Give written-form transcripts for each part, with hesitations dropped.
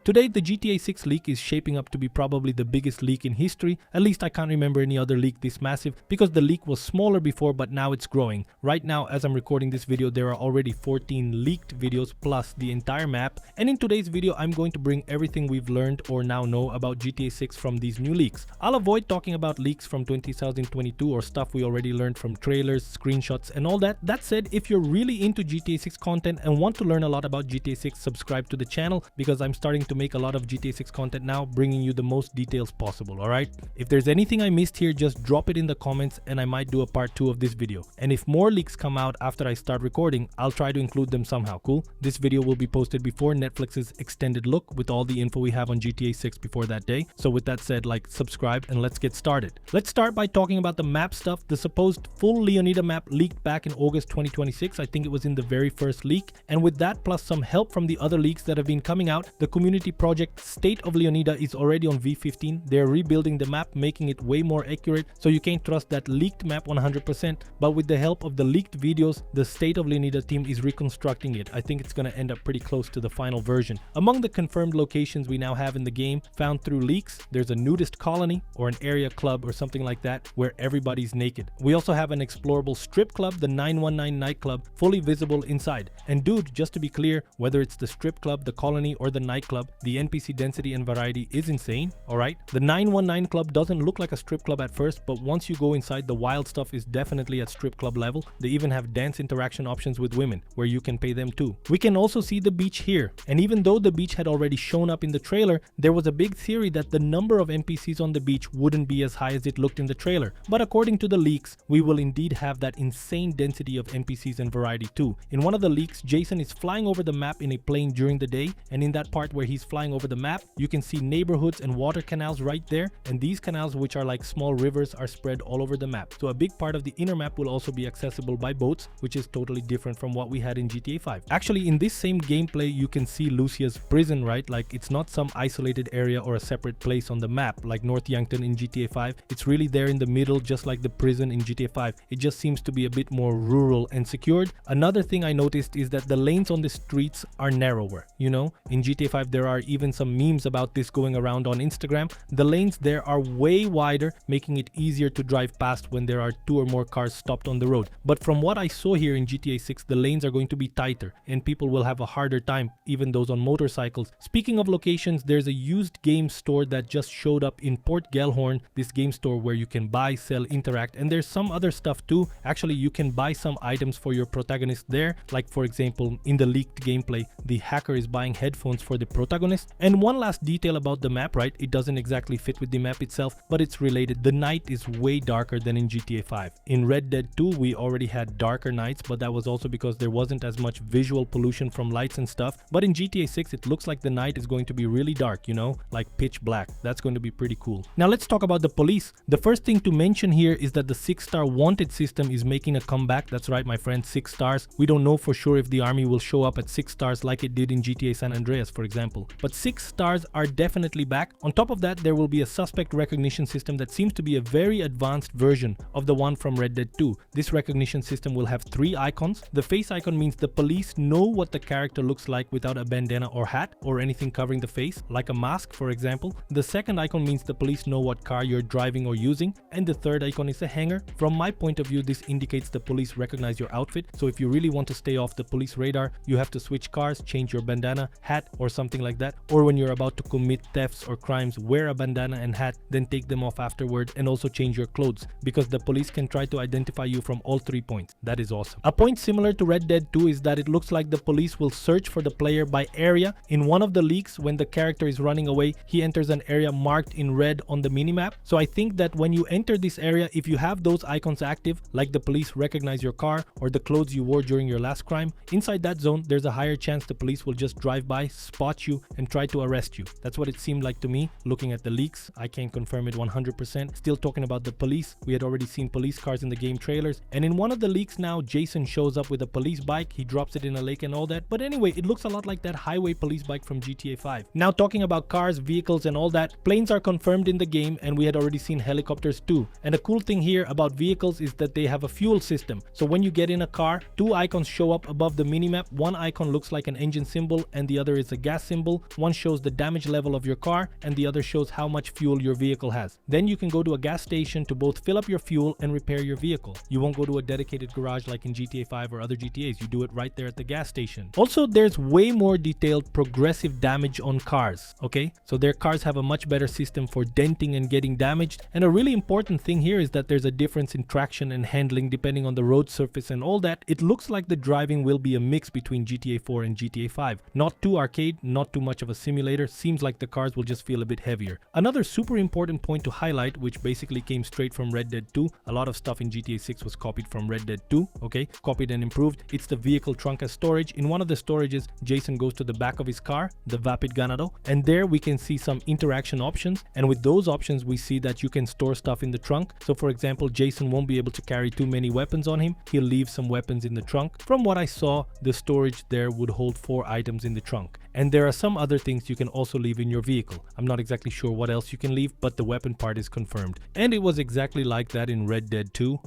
Today, the GTA 6 leak is shaping up to be probably the biggest leak in history. At least I can't remember any other leak this massive, because the leak was smaller before, but now it's growing. Right now, as I'm recording this video, there are already 14 leaked videos plus the entire map. And in today's video, I'm going to bring everything we've learned or now know about GTA 6 from these new leaks. I'll avoid talking about leaks from 2022 or stuff we already learned from trailers, screenshots, and all that. That said, if you're really into GTA 6 content and want to learn a lot about GTA 6, subscribe to the channel, because I'm starting to make a lot of GTA 6 content now, bringing you the most details possible, alright? If there's anything I missed here, just drop it in the comments and I might do a part 2 of this video. And if more leaks come out after I start recording, I'll try to include them somehow, cool? This video will be posted before Netflix's extended look with all the info we have on GTA 6 before that day. So with that said, like, subscribe and let's get started. Let's start by talking about the map stuff. The supposed full Leonida map leaked back in August 2026. I think it was in the very first leak. And with that plus some help from the other leaks that have been coming out, the community project State of Leonida is already on V15. They're rebuilding the map, making it way more accurate, so you can't trust that leaked map 100%. But with the help of the leaked videos, the State of Leonida team is reconstructing it. I think it's gonna end up pretty close to the final version. Among the confirmed locations we now have in the game, found through leaks, there's a nudist colony or an area club or something like that where everybody's naked. We also have an explorable strip club, the 919 nightclub, fully visible inside. And dude, just to be clear, whether it's the strip club, the colony, or the nightclub, the NPC density and variety is insane, alright? The 919 club doesn't look like a strip club at first, but once you go inside, the wild stuff is definitely at strip club level. They even have dance interaction options with women, where you can pay them too. We can also see the beach here, and even though the beach had already shown up in the trailer, there was a big theory that the number of NPCs on the beach wouldn't be as high as it looked in the trailer. But according to the leaks, we will indeed have that insane density of NPCs and variety too. In one of the leaks, Jason is flying over the map in a plane during the day, and in that part where he's flying over the map, you can see neighborhoods and water canals right there, and these canals, which are like small rivers, are spread all over the map. So a big part of the inner map will also be accessible by boats, which is totally different from what we had in GTA 5. Actually, in this same gameplay, you can see Lucia's prison, right? Like, it's not some isolated area or a separate place on the map like North Yankton in GTA 5. It's really there in the middle, just like the prison in GTA 5. It just seems to be a bit more rural and secured. Another thing I noticed is that the lanes on the streets are narrower. You know, in GTA 5 there are even some memes about this going around on Instagram. The lanes there are way wider, making it easier to drive past when there are 2 or more cars stopped on the road. But from what I saw here in GTA 6, the lanes are going to be tighter and people will have a harder time, even those on motorcycles. Speaking of locations, there's a used game store that just showed up in Port Gellhorn, this game store where you can buy, sell, interact, and there's some other stuff too. Actually, you can buy some items for your protagonist there, like for example in the leaked gameplay, the hacker is buying headphones for the protagonist. And one last detail about the map, right? It doesn't exactly fit with the map itself, but it's related. The night is way darker than in GTA 5. In Red Dead 2, we already had darker nights, but that was also because there wasn't as much visual pollution from lights and stuff. But in GTA 6, it looks like the night is going to be really dark, you know, like pitch black. That's going to be pretty cool. Now let's talk about the police. The first thing to mention here is that the 6-star wanted system is making a comeback. That's right, my friend, 6 stars. We don't know for sure if the army will show up at 6 stars like it did in GTA San Andreas, for example. But 6 stars are definitely back. On top of that, there will be a suspect recognition system that seems to be a very advanced version of the one from Red Dead 2. This recognition system will have 3 icons. The face icon means the police know what the character looks like without a bandana or hat or anything covering the face, like a mask, for example. The second icon means the police know what car you're driving or using. And the third icon is a hanger. From my point of view, this indicates the police recognize your outfit. So if you really want to stay off the police radar, you have to switch cars, change your bandana, hat, or something like that. Or when you're about to commit thefts or crimes, wear a bandana and hat, then take them off afterward, and also change your clothes, because the police can try to identify you from all 3 points. That is awesome. A point similar to Red Dead 2 is that it looks like the police will search for the player by area. In one of the leaks, when the character is running away, he enters an area marked in red on the minimap. So I think that when you enter this area, if you have those icons active, like the police recognize your car or the clothes you wore during your last crime, inside that zone, there's a higher chance the police will just drive by, spot you, and try to arrest you. That's what it seemed like to me, looking at the leaks. I can't confirm it 100%. Still talking about the police, we had already seen police cars in the game trailers, and in one of the leaks now, Jason shows up with a police bike. He drops it in a lake and all that. But anyway, it looks a lot like that highway police bike from GTA 5. Now talking about cars, vehicles, and all that, planes are confirmed in the game, and we had already seen helicopters too. And a cool thing here about vehicles is that they have a fuel system. So when you get in a car, 2 icons show up above the minimap. One icon looks like an engine symbol and the other is a gas symbol. vehicle. One shows the damage level of your car and the other shows how much fuel your vehicle has. Then you can go to a gas station to both fill up your fuel and repair your vehicle. You won't go to a dedicated garage like in GTA 5 or other GTAs. You do it right there at the gas station. Also, there's way more detailed progressive damage on cars, okay? So their cars have a much better system for denting and getting damaged. And a really important thing here is that there's a difference in traction and handling depending on the road surface and all that. It looks like the driving will be a mix between GTA 4 and GTA 5. Not too arcade, not too much of a simulator. Seems like the cars will just feel a bit heavier. Another super important point to highlight, which basically came straight from Red Dead 2. A lot of stuff in GTA 6 was copied from Red Dead 2, okay? Copied and improved. It's the vehicle trunk as storage. In one of the storages, Jason goes to the back of his car, the Vapid Ganado, and there we can see some interaction options. And with those options, we see that you can store stuff in the trunk. So for example, Jason won't be able to carry too many weapons on him. He'll leave some weapons in the trunk. From what I saw, the storage there would hold 4 items in the trunk. And there are some other things you can also leave in your vehicle. I'm not exactly sure what else you can leave, but the weapon part is confirmed. And it was exactly like that in Red Dead 2.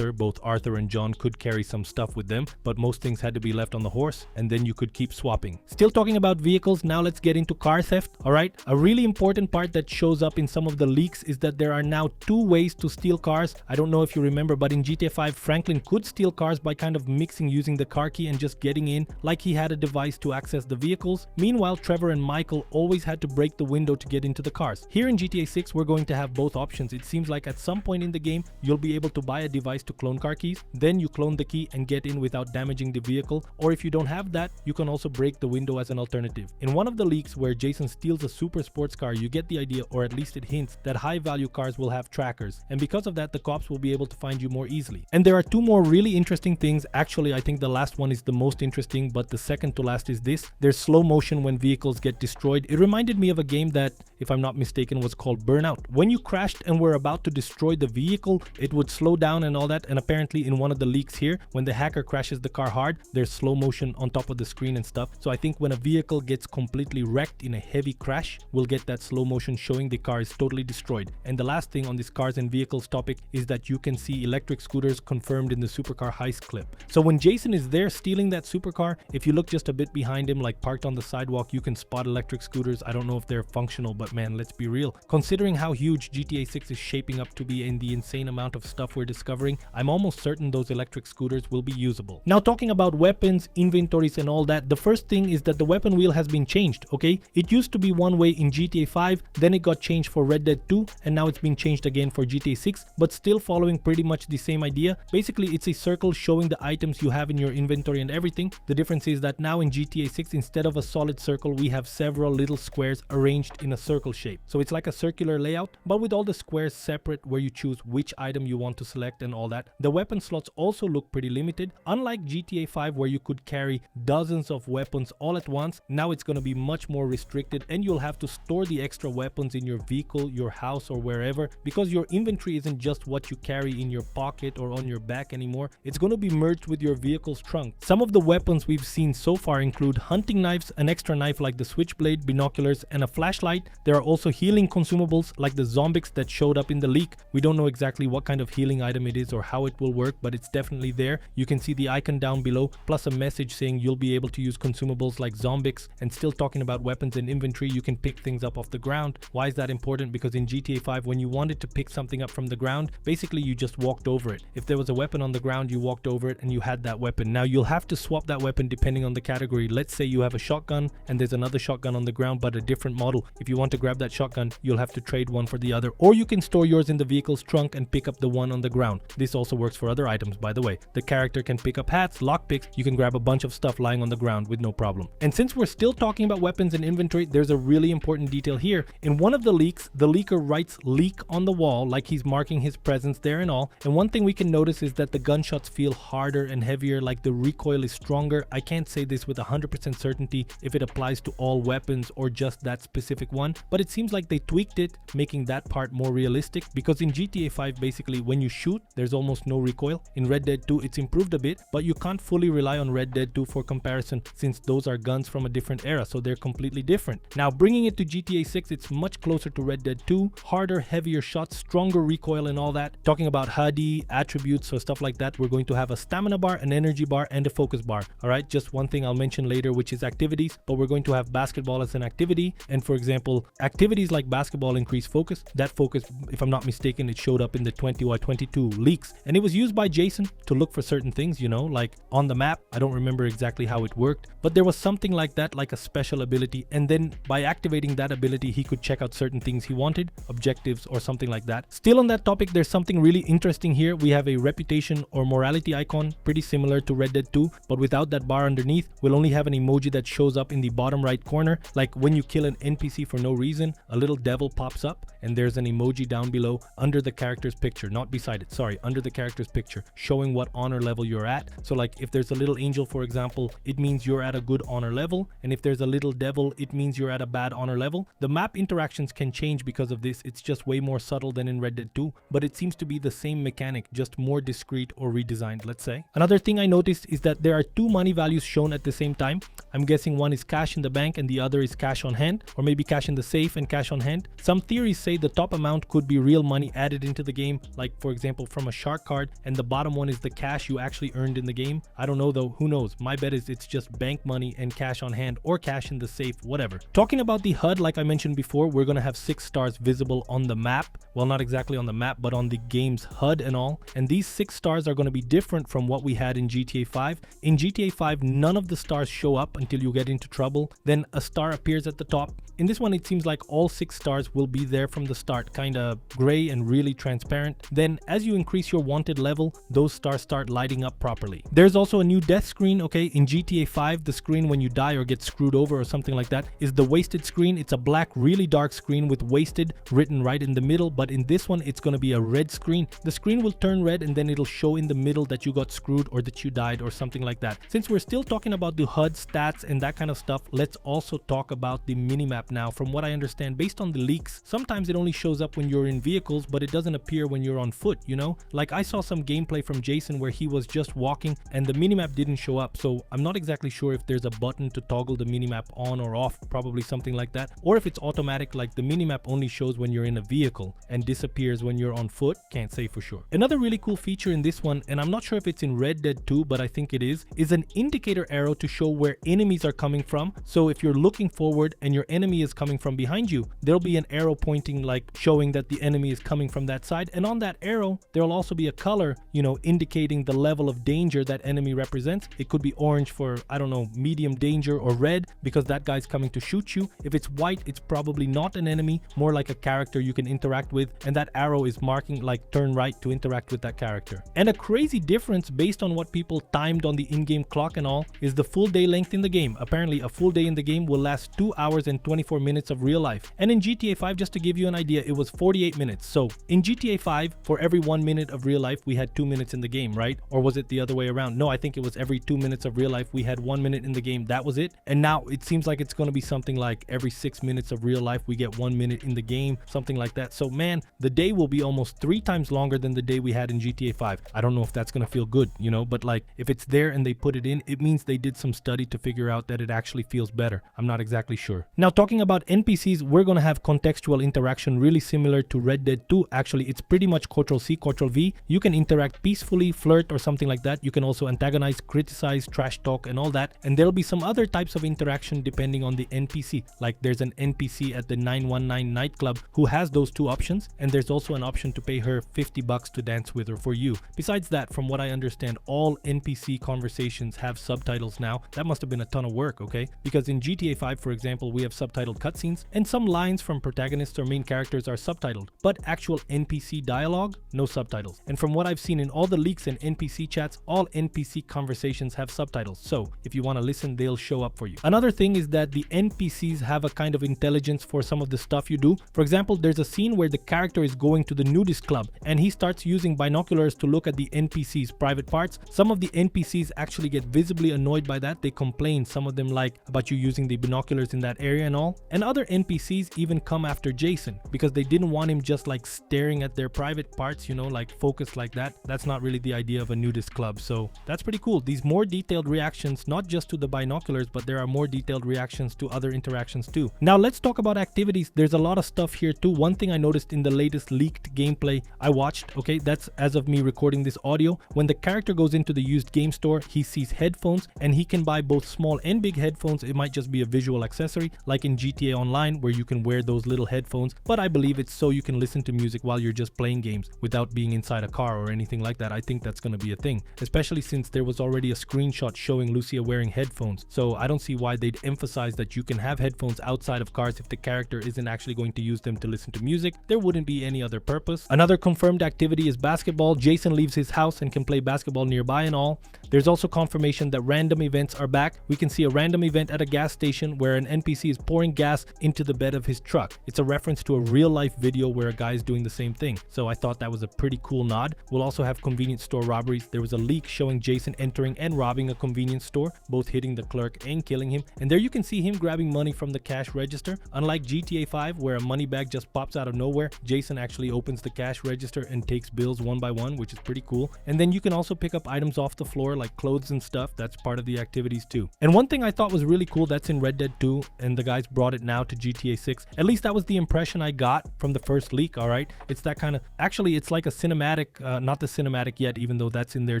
Both Arthur and John could carry some stuff with them, but most things had to be left on the horse, and then you could keep swapping. Still talking about vehicles, now let's get into car theft, alright? A really important part that shows up in some of the leaks is that there are now 2 ways to steal cars. I don't know if you remember, but in GTA 5, Franklin could steal cars by kind of mixing using the car key and just getting in, like he had a device to access the vehicles. Meanwhile, Trevor and Michael always had to break the window to get into the cars. Here in GTA 6, we're going to have both options. It seems like at some point in the game, you'll be able to buy a device to clone car keys. Then you clone the key and get in without damaging the vehicle. Or if you don't have that, you can also break the window as an alternative. In one of the leaks where Jason steals a super sports car, you get the idea, or at least it hints, that high value cars will have trackers. And because of that, the cops will be able to find you more easily. And there are 2 more really interesting things. Actually, I think the last one is the most interesting, but the second to last is this. There's slow motion when vehicles get destroyed. It reminded me of a game that, if I'm not mistaken, was called Burnout. When you crashed and were about to destroy the vehicle, it would slow down and all that. And apparently in one of the leaks here, when the hacker crashes the car hard, there's slow motion on top of the screen and stuff. So I think when a vehicle gets completely wrecked in a heavy crash, we'll get that slow motion showing the car is totally destroyed. And the last thing on this cars and vehicles topic is that you can see electric scooters confirmed in the supercar heist clip. So when Jason is there stealing that supercar, if you look just a bit behind him, like parked on the sidewalk, you can spot electric scooters. I don't know if they're functional, but man, let's be real. Considering how huge GTA 6 is shaping up to be and the insane amount of stuff we're discovering, I'm almost certain those electric scooters will be usable. Now talking about weapons, inventories and all that, the first thing is that the weapon wheel has been changed, okay? It used to be one way in GTA 5, then it got changed for Red Dead 2, and now it's been changed again for GTA 6, but still following pretty much the same idea. Basically, it's a circle showing the items you have in your inventory and everything. The difference is that now in GTA 6, instead of a solid circle, we have several little squares arranged in a circle shape. So it's like a circular layout, but with all the squares separate where you choose which item you want to select and all that. The weapon slots also look pretty limited. Unlike GTA 5 where you could carry dozens of weapons all at once, now it's going to be much more restricted and you'll have to store the extra weapons in your vehicle, your house or wherever, because your inventory isn't just what you carry in your pocket or on your back anymore. It's going to be merged with your vehicle's trunk. Some of the weapons we've seen so far include hunting knives, an extra knife like the switchblade, binoculars and a flashlight. There are also healing consumables like the zombies that showed up in the leak. We don't know exactly what kind of healing item it is or how it will work, but it's definitely there. You can see the icon down below, plus a message saying you'll be able to use consumables like zombies. And still talking about weapons and inventory, you can pick things up off the ground. Why is that important? Because in GTA 5, when you wanted to pick something up from the ground, basically you just walked over it. If there was a weapon on the ground, you walked over it and you had that weapon. Now you'll have to swap that weapon depending on the category. Let's say you have a shotgun and there's another shotgun on the ground but a different model. If you want to grab that shotgun, you'll have to trade one for the other, or you can store yours in the vehicle's trunk and pick up the one on the ground. This also works for other items, by the way. The character can pick up hats, lockpicks. You can grab a bunch of stuff lying on the ground with no problem. And since we're still talking about weapons and inventory, there's a really important detail here. In one of the leaks, the leaker writes leak on the wall like he's marking his presence there and all. And one thing we can notice is that the gunshots feel harder and heavier, like the recoil is stronger. I can't say this with 100% certainty if it applies to all weapons or just that specific one, but it seems like they tweaked it, making that part more realistic, because in GTA 5 basically when you shoot there's almost no recoil. In Red Dead 2 it's improved a bit, but you can't fully rely on Red Dead 2 for comparison since those are guns from a different era, so they're completely different. Now bringing it to GTA 6, it's much closer to Red Dead 2, harder, heavier shots, stronger recoil and all that. Talking about HUD, attributes, so stuff like that, we're going to have a stamina bar, an energy bar and a focus bar. Alright, just one thing I'll mention later, which is activities. but we're going to have basketball as an activity. And for example, activities like basketball increase focus. That focus, if I'm not mistaken, it showed up in the 20 or 22 leaks. And it was used by Jason to look for certain things, you know, like on the map. I don't remember exactly how it worked, but there was something like that, like a special ability. And then by activating that ability, he could check out certain things he wanted, objectives or something like that. Still on that topic, there's something really interesting here. We have a reputation or morality icon, pretty similar to Red Dead 2, but without that bar underneath. We'll only have an emoji that shows up in the bottom right corner. Like when you kill an NPC for no reason, a little devil pops up and there's an emoji down below under the character's picture, not beside it, sorry, under the character's picture, showing what honor level you're at. So like if there's a little angel, for example, it means you're at a good honor level, and if there's a little devil, it means you're at a bad honor level. The map interactions can change because of this. It's just way more subtle than in Red Dead 2, but it seems to be the same mechanic, just more discreet or redesigned, let's say. Another thing I noticed is that there are two money values shown at the same time. I'm guessing one is cash in the bank and the other is cash on hand, or maybe cash in the safe and cash on hand. Some theories say the top amount could be real money added into the game, like for example from a shark card, and the bottom one is the cash you actually earned in the game. I don't know though, who knows? My bet is it's just bank money and cash on hand or cash in the safe, whatever. Talking about the HUD, like I mentioned before, we're gonna have 6 stars visible on the map. Well, not exactly on the map, but on the game's HUD and all. And these 6 stars are gonna be different from what we had in GTA 5. In GTA 5, none of the stars show up until you get into trouble. Then a star appears at the top. In this one, it seems like all 6 stars will be there from the start, kinda gray and really transparent. Then as you increase your wanted level, those stars start lighting up properly. There's also a new death screen, okay? In GTA 5, the screen when you die or get screwed over or something like that is the wasted screen. It's a black, really dark screen with wasted written right in the middle, but in this one, it's gonna be a red screen. The screen will turn red and then it'll show in the middle that you got screwed or that you died or something like that. Since we're still talking about the HUD stats and that kind of stuff, let's also talk about the minimap now. From what I understand, based on the leaks, sometimes it only shows up when you're in vehicles, but it doesn't appear when you're on foot, you know? Like I saw some gameplay from Jason where he was just walking and the minimap didn't show up, so I'm not exactly sure if there's a button to toggle the minimap on or off, probably something like that, or if it's automatic, like the minimap only shows when you're in a vehicle and disappears when you're on foot. Can't say for sure. Another really cool feature in this one, and I'm not sure if it's in Red Dead 2, but I think it is an indicator arrow to show where enemies are coming from. So if you're looking forward and your enemy is coming from behind you, there'll be an arrow pointing, like showing that the enemy is coming from that side, and on that arrow there'll also be a color, you know, indicating the level of danger that enemy represents. It could be orange for, I don't know, medium danger, or red because that guy's coming to shoot you. If it's white, it's probably not an enemy, more like a character you can interact with, and that arrow is marking like turn right to interact with that character. And a crazy difference based on what people timed on the in-game clock and all is the full day length in the game. Apparently a full day in the game will last 2 hours and 24 minutes of real life. And in GTA 5, just to give you an idea, it was 48 minutes. So in GTA 5, for every 1 minute of real life, we had 2 minutes in the game, right? Or was it the other way around? No, I think it was every 2 minutes of real life, we had 1 minute in the game. That was it. And now it seems like it's going to be something like every 6 minutes of real life, we get 1 minute in the game, something like that. So man, the day will be almost 3 times longer than the day we had in GTA 5. I don't know if that's going to feel good, you know, but like if it's there and they put it in, it means they did some study to figure out that it actually feels better. I'm not exactly sure. Now talking about NPCs, we're going to have contextual interaction really similar to Red Dead 2. Actually, it's pretty much Ctrl-C, Ctrl-V. You can interact peacefully, flirt or something like that. You can also antagonize, criticize, trash talk and all that. And there'll be some other types of interaction depending on the NPC. Like there's an NPC at the 919 nightclub who has those 2 options, and there's also an option to pay her $50 to dance with or for you. Besides that, from what I understand, all NPC conversations have subtitles now. That must have been a ton of work, okay? Because in GTA 5, for example, we have subtitled cutscenes, and some lines from protagonists or main characters are subtitled, but actual NPC dialogue, no subtitles. And from what I've seen in all the leaks and NPC chats, all NPC conversations have subtitles. So if you want to listen, they'll show up for you. Another thing is that the NPCs have a kind of intelligence for some of the stuff you do. For example, there's a scene where the character is going to the nudist club and he starts using binoculars to look at the NPC's private parts. Some of the NPCs actually get visibly annoyed by that. They complain, some of them like about you using the binoculars in that area and all. And other NPCs even come after Jason because they didn't want him just like staring at their private parts, you know, like focused like that. That's not really the idea of a nudist club. So that's pretty cool. These more detailed reactions, not just to the binoculars, but there are more detailed reactions to other interactions too. Now let's talk about activities. There's a lot of stuff here too. One thing I noticed in the latest leaked gameplay I watched, okay, that's as of me recording this audio, when the character goes into the used game store, he sees headphones and he can buy both small small and big headphones, it might just be a visual accessory like in GTA Online where you can wear those little headphones, but I believe it's so you can listen to music while you're just playing games without being inside a car or anything like that. I think that's going to be a thing, especially since there was already a screenshot showing Lucia wearing headphones. So I don't see why they'd emphasize that you can have headphones outside of cars if the character isn't actually going to use them to listen to music. There wouldn't be any other purpose. Another confirmed activity is basketball. Jason leaves his house and can play basketball nearby and all. There's also confirmation that random events are back. We can see a random event at a gas station where an NPC is pouring gas into the bed of his truck. It's a reference to a real life video where a guy is doing the same thing. So I thought that was a pretty cool nod. We'll also have convenience store robberies. There was a leak showing Jason entering and robbing a convenience store, both hitting the clerk and killing him. And there you can see him grabbing money from the cash register. Unlike GTA 5 where a money bag just pops out of nowhere, Jason actually opens the cash register and takes bills one by one, which is pretty cool. And then you can also pick up items off the floor like clothes and stuff. That's part of the activities too. And one thing I thought was really cool that's in Red Dead 2, and the guys brought it now to GTA 6. At least that was the impression I got from the first leak, alright? It's that kind of, actually it's like a cinematic, not the cinematic yet, even though that's in there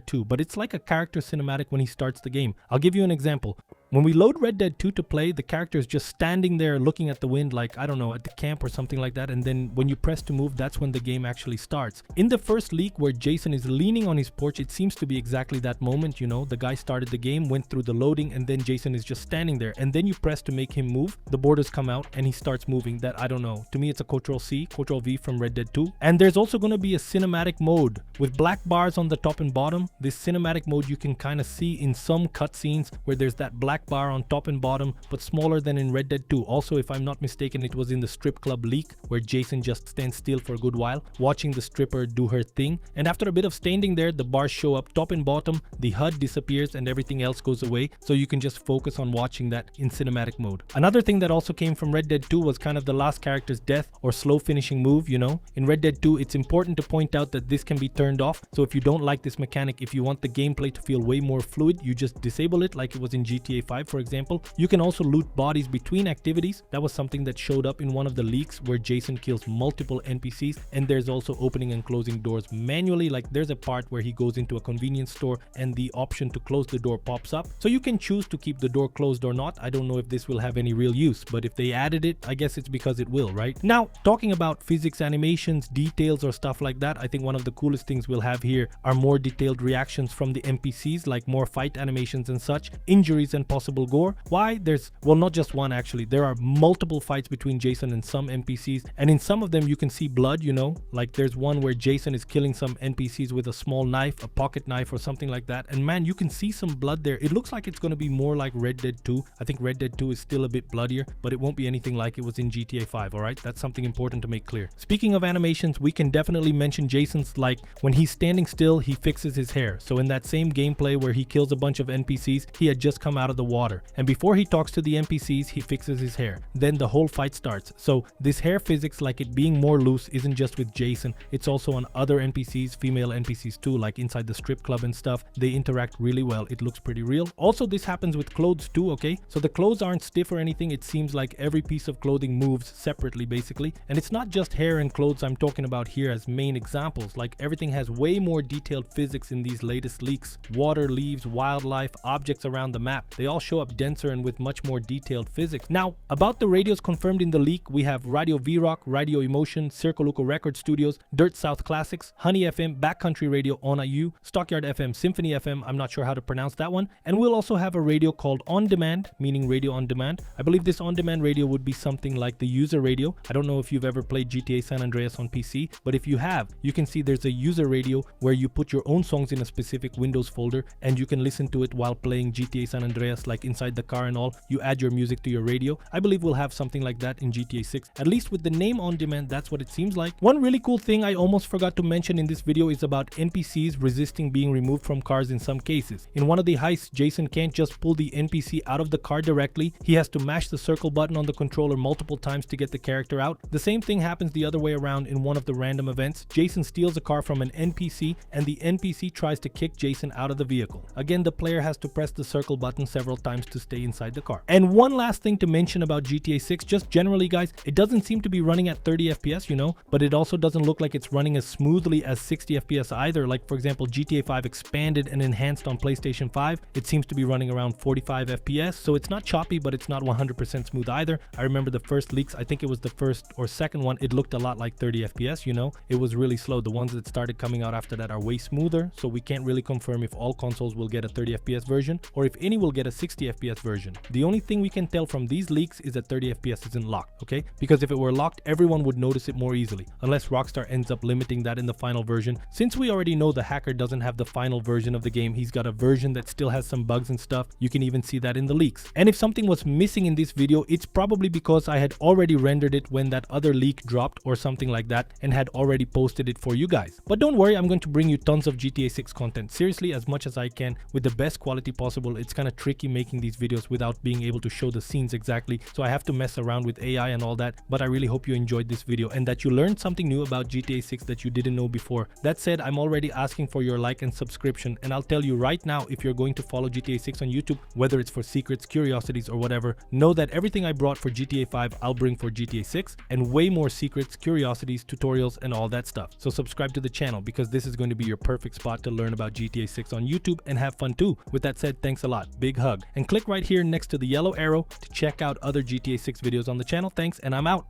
too, but it's like a character cinematic when he starts the game. I'll give you an example. When we load Red Dead 2 to play, the character is just standing there looking at the wind like, I don't know, at the camp or something like that, and then when you press to move, that's when the game actually starts. In the first leak where Jason is leaning on his porch, it seems to be exactly that moment, you know, the guy started the game, went through the loading, and then Jason is just standing there, and then you press to make him move, the borders come out, and he starts moving. That, I don't know, to me it's a Ctrl-C, Ctrl-V from Red Dead 2. And there's also going to be a cinematic mode with black bars on the top and bottom. This cinematic mode you can kind of see in some cutscenes where there's that black bar on top and bottom, but smaller than in Red Dead 2. Also, if I'm not mistaken, it was in the strip club leak where Jason just stands still for a good while, watching the stripper do her thing. And after a bit of standing there, the bars show up top and bottom, the HUD disappears, and everything else goes away. So you can just focus on watching that in cinematic mode. Another thing that also came from Red Dead 2 was kind of the last character's death or slow finishing move, you know. In Red Dead 2, it's important to point out that this can be turned off. So if you don't like this mechanic, if you want the gameplay to feel way more fluid, you just disable it like it was in GTA 5, for example. You can also loot bodies between activities. That was something that showed up in one of the leaks where Jason kills multiple NPCs, and there's also opening and closing doors manually. Like there's a part where he goes into a convenience store and the option to close the door pops up. So you can choose to keep the door closed or not. I don't know if this will have any real use, but if they added it, I guess it's because it will, right? Now, talking about physics, animations, details, or stuff like that, I think one of the coolest things we'll have here are more detailed reactions from the NPCs, like more fight animations and such, injuries and possible gore. Why? There's, well, not just one actually. There are multiple fights between Jason and some NPCs, and in some of them you can see blood, you know, like there's one where Jason is killing some NPCs with a small knife, a pocket knife or something like that, and man, you can see some blood there. It looks like it's going to be more like Red Dead 2. I think Red Dead 2 is still a bit bloodier, but it won't be anything like it was in GTA 5, alright? That's something important to make clear. Speaking of animations, we can definitely mention Jason's, like when he's standing still, he fixes his hair. So in that same gameplay where he kills a bunch of NPCs, he had just come out of the water, and before he talks to the NPCs, he fixes his hair. Then the whole fight starts. So this hair physics, like it being more loose, isn't just with Jason, it's also on other NPCs, female NPCs too, like inside the strip club and stuff. They interact really well. It looks pretty real. Also, this happens with clothes too, okay? So the clothes aren't stiff or anything. It seems like every piece of clothing moves separately basically. And it's not just hair and clothes I'm talking about here as main examples. Like everything has way more detailed physics in these latest leaks. Water, leaves, wildlife, objects around the map. They all show up denser and with much more detailed physics. Now, about the radios confirmed in the leak, we have Radio V-Rock, Radio Emotion, Circoluco Record Studios, Dirt South Classics, Honey FM, Backcountry Radio, Ona U, Stockyard FM, Symphony FM, I'm not sure how to pronounce that one, and we'll also have a radio called On Demand, meaning radio on demand. I believe this on-demand radio would be something like the user radio. I don't know if you've ever played GTA San Andreas on PC, but if you have, you can see there's a user radio where you put your own songs in a specific Windows folder and you can listen to it while playing GTA San Andreas, like inside the car and all. You add your music to your radio. I believe we'll have something like that in GTA 6. At least with the name On Demand, that's what it seems like. One really cool thing I almost forgot to mention in this video is about NPCs resisting being removed from cars in some cases. In one of the heists, Jason can't just pull the NPC out of the car directly. He has to mash the circle button on the controller multiple times to get the character out. The same thing happens the other way around in one of the random events. Jason steals a car from an NPC and the NPC tries to kick Jason out of the vehicle. Again, the player has to press the circle button several several times to stay inside the car. And one last thing to mention about GTA 6, just generally guys, it doesn't seem to be running at 30 FPS, you know, but it also doesn't look like it's running as smoothly as 60 FPS either. Like for example, GTA 5 expanded and enhanced on PlayStation 5. It seems to be running around 45 FPS, so it's not choppy, but it's not 100% smooth either. I remember the first leaks, I think it was the first or second one, it looked a lot like 30 FPS, you know, it was really slow. The ones that started coming out after that are way smoother, so we can't really confirm if all consoles will get a 30 FPS version or if any will get a 60 FPS version. The only thing we can tell from these leaks is that 30 FPS isn't locked, okay? Because if it were locked, everyone would notice it more easily, unless Rockstar ends up limiting that in the final version. Since we already know the hacker doesn't have the final version of the game, he's got a version that still has some bugs and stuff. You can even see that in the leaks. And if something was missing in this video, it's probably because I had already rendered it when that other leak dropped or something like that and had already posted it for you guys. But don't worry, I'm going to bring you tons of GTA 6 content, seriously, as much as I can with the best quality possible. It's kind of tricky making these videos without being able to show the scenes exactly, so I have to mess around with AI and all that, but I really hope you enjoyed this video and that you learned something new about GTA 6 that you didn't know before. That said, I'm already asking for your like and subscription, and I'll tell you right now, if you're going to follow GTA 6 on YouTube, whether it's for secrets, curiosities, or whatever, know that everything I brought for GTA 5, I'll bring for GTA 6, and way more secrets, curiosities, tutorials, and all that stuff. So subscribe to the channel because this is going to be your perfect spot to learn about GTA 6 on YouTube and have fun too. With that said, thanks a lot, big hug, and click right here next to the yellow arrow to check out other GTA 6 videos on the channel. Thanks, and I'm out.